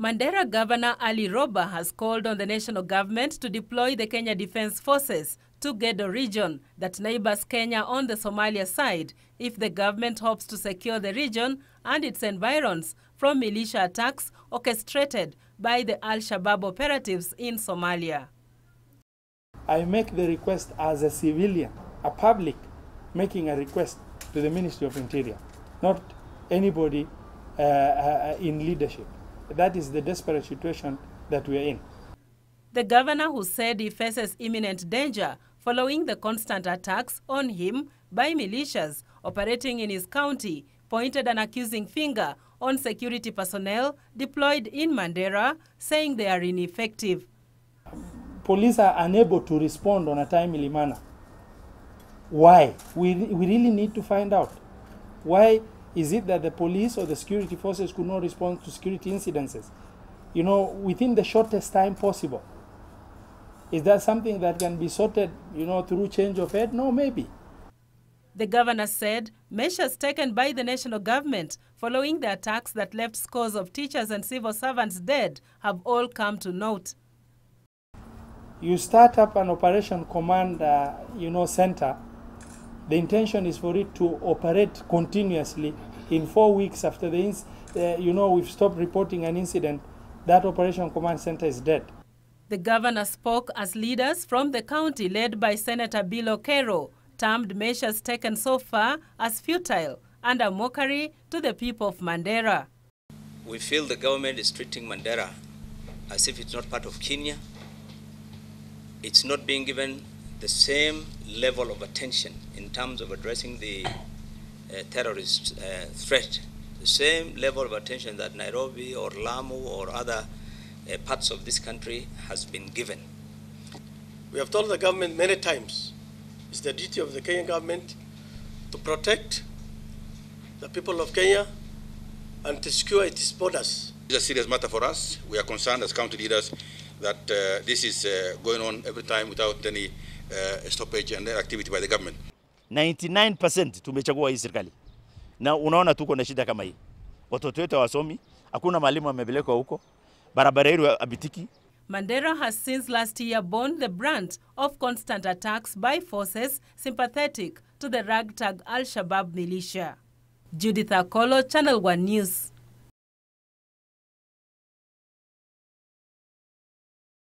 Mandera Governor Ali Roba has called on the national government to deploy the Kenya Defence Forces to Gedo region that neighbors Kenya on the Somalia side if the government hopes to secure the region and its environs from militia attacks orchestrated by the Al-Shabaab operatives in Somalia. I make the request as a civilian, a public, making a request to the Ministry of Interior, not anybody in leadership. That is the desperate situation that we are in. The governor, who said he faces imminent danger following the constant attacks on him by militias operating in his county, pointed an accusing finger on security personnel deployed in Mandera, saying they are ineffective. Police are unable to respond on a timely manner. Why? We really need to find out. Why is it that the police or the security forces could not respond to security incidences, within the shortest time possible? Is that something that can be sorted, through change of head? No, maybe. The governor said measures taken by the national government following the attacks that left scores of teachers and civil servants dead have all come to naught. You start up an operation command, center. The intention is for it to operate continuously. In 4 weeks after we've stopped reporting an incident, that operation command center is dead. The governor spoke as leaders from the county led by Senator Bill Okero termed measures taken so far as futile and a mockery to the people of Mandera. We feel the government is treating Mandera as if it's not part of Kenya. It's not being given the same level of attention in terms of addressing the terrorist threat, the same level of attention that Nairobi or Lamu or other parts of this country has been given. We have told the government many times, it's the duty of the Kenyan government to protect the people of Kenya and to secure its borders. It's a serious matter for us. We are concerned as county leaders that this is going on every time without any stoppage and activity by the government. 99% tumechagua hii serikali. Na unaona tuko na shida kama hii. Watoto wetu hawasomi, hakuna mwalimu amepelekwa huko. Barabara yetu habitiki. Mandera has since last year borne the brunt of constant attacks by forces sympathetic to the ragtag Al-Shabaab militia. Judith Akolo, Channel One News.